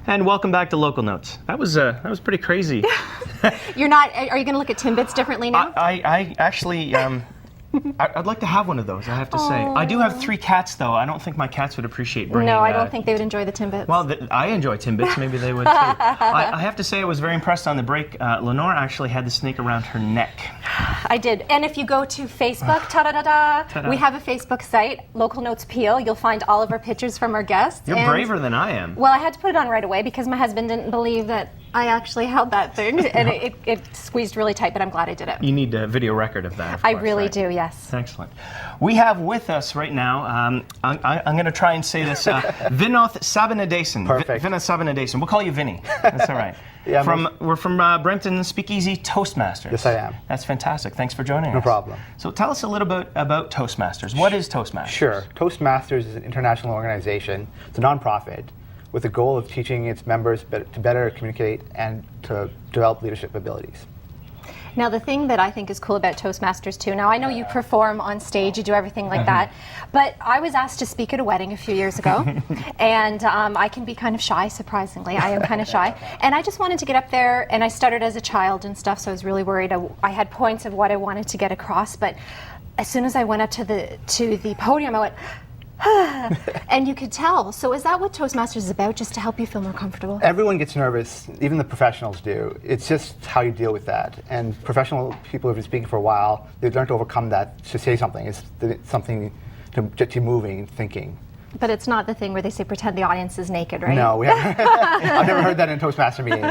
And welcome back to Local Notes. That was pretty crazy. You're not. Are you going to look at Timbits differently now? I actually. I'd like to have one of those, I have to say. I do have 3 cats, though. I don't think my cats would appreciate bringing... No, I don't think they would enjoy the Timbits. Well, I enjoy Timbits. Maybe they would, too. I have to say I was very impressed on the break. Lenore actually had the snake around her neck. I did. And if you go to Facebook, ta-da-da-da, we have a Facebook site, Local Notes Peel. You'll find all of our pictures from our guests. You're braver than I am. Well, I had to put it on right away because my husband didn't believe that I actually held that thing, and it squeezed really tight, but I'm glad I did it. You need a video record of that, of I course, really right? do, yes. Excellent. We have with us right now, I'm going to try and say this, Vinoth Sabanadasan. Perfect. Vinoth Sabanadasan. We'll call you Vinny. That's all right. Yeah, we're from Brampton Speakeasy Toastmasters. Yes, I am. That's fantastic. Thanks for joining us. No problem. So tell us a little bit about Toastmasters. What is Toastmasters? Sure. Toastmasters is an international organization. It's a nonprofit with the goal of teaching its members to better communicate and to develop leadership abilities. Now, the thing that I think is cool about Toastmasters, too, now I know you perform on stage, you do everything like that, but I was asked to speak at a wedding a few years ago, and I can be kind of shy, surprisingly. I am kind of shy. And I just wanted to get up there, and I started as a child and stuff, so I was really worried. I had points of what I wanted to get across, but as soon as I went up to the podium, I went, and you could tell. So is that what Toastmasters is about, just to help you feel more comfortable? Everyone gets nervous, even the professionals do. It's just how you deal with that. And professional people who've been speaking for a while, they've learned to overcome that, to say something. It's something to get you moving and thinking. But it's not the thing where they say pretend the audience is naked, right? No, we haven't. I've never heard that in a Toastmaster meeting.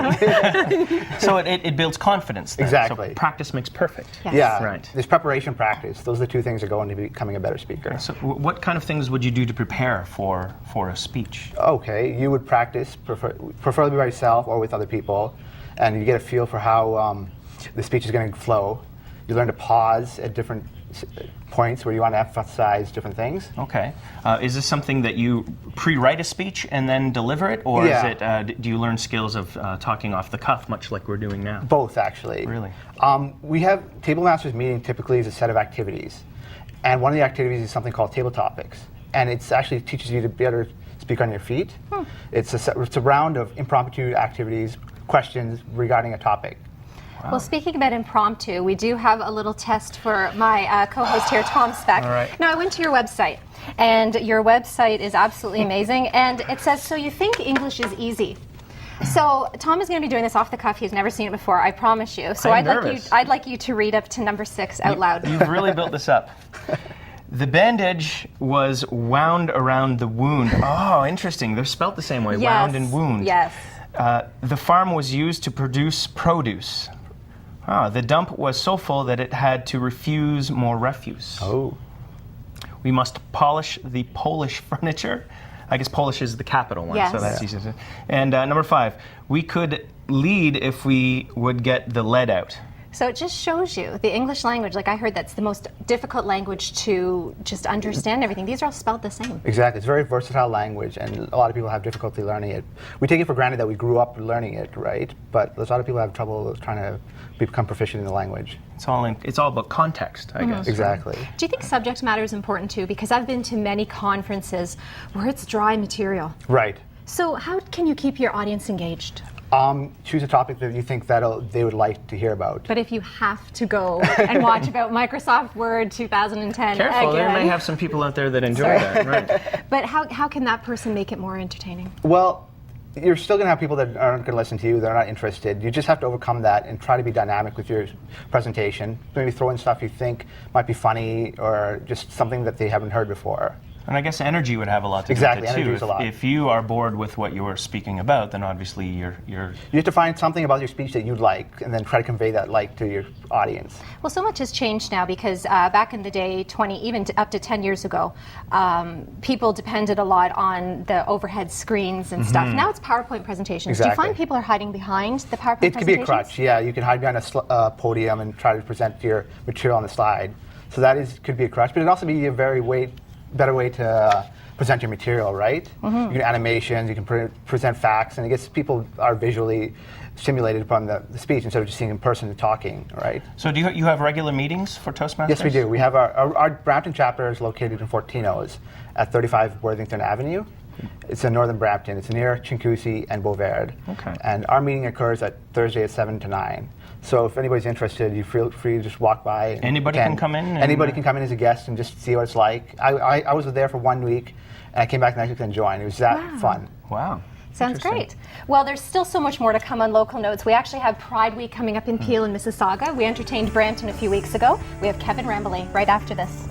So it builds confidence then. Exactly. So practice makes perfect. Yes. Yeah, Right. There's preparation, practice. Those are the 2 things that go into becoming a better speaker. So what kind of things would you do to prepare for a speech? Okay, you would practice, preferably by yourself or with other people, and you get a feel for how the speech is going to flow. You learn to pause at different points where you want to emphasize different things. Okay. Is this something that you pre-write a speech and then deliver it, or Yeah. is it? Do you learn skills of talking off the cuff, much like we're doing now? Both, actually. Really? We have Table Masters meeting typically is a set of activities, and one of the activities is something called Table Topics, and it actually teaches you to better speak on your feet. It's a round of impromptu activities, questions regarding a topic. Well, speaking about impromptu, we do have a little test for my co-host here, Tom Speck. All right. Now, I went to your website, and your website is absolutely amazing, and it says, so you think English is easy. So Tom is going to be doing this off the cuff. He's never seen it before, I promise you. So I'm I'd like you to read up to number 6 out loud. You've really built this up. The bandage was wound around the wound. Oh, interesting. They're spelt the same way, Yes. wound and wound. Yes. The farm was used to produce produce. The dump was so full that it had to refuse more refuse. Oh. We must polish the Polish furniture. I guess Polish is the capital one, so Yes. that's easy. And number 5, we could lead if we would get the lead out. So it just shows you the English language. Like I heard, that's the most difficult language to just understand everything. These are all spelled the same. Exactly. It's a very versatile language, and a lot of people have difficulty learning it. We take it for granted that we grew up learning it, right? But a lot of people have trouble trying to become proficient in the language. It's all about context, I guess. Exactly. Do you think subject matter is important too? Because I've been to many conferences where it's dry material. Right. So how can you keep your audience engaged? Choose a topic that you think they would like to hear about. But if you have to go and watch about Microsoft Word 2010 Careful, again. there may have some people out there that enjoy that. Right. But how can that person make it more entertaining? Well, you're still going to have people that aren't going to listen to you, they're not interested. You just have to overcome that and try to be dynamic with your presentation. Maybe throw in stuff you think might be funny or just something that they haven't heard before. And I guess energy would have a lot to Exactly, do with it energy too. is a lot. If you are bored with what you're speaking about, then obviously you're You have to find something about your speech that you like and then try to convey that like to your audience. Well, so much has changed now because back in the day, even up to 10 years ago, people depended a lot on the overhead screens and stuff. Now it's PowerPoint presentations. Do you Exactly. find people are hiding behind the PowerPoint presentations? It could be a crutch, yeah. You can hide behind a podium and try to present your material on the slide. So that could be a crutch, but it can also be a better way to present your material, right? You can animations, you can present facts, and I guess people are visually stimulated upon the speech instead of just seeing in person and talking, right? So do you have regular meetings for Toastmasters? Yes, we do. We have our Brampton chapter is located in Fortinos at 35 Worthington Avenue, It's in northern Brampton. It's near Chinguacousy and Beauvais. Okay. And our meeting occurs at Thursday at 7 to 9. So if anybody's interested, you feel free to just walk by. And Anybody can come in? Anybody can come in as a guest and just see what it's like. I was there for 1 week, and I came back next week and joined. It was that fun. Wow. Sounds Interesting. great. Well, there's still so much more to come on Local Notes. We actually have Pride Week coming up in Peel and Mississauga. We entertained Brampton a few weeks ago. We have Kevin Rambolet right after this.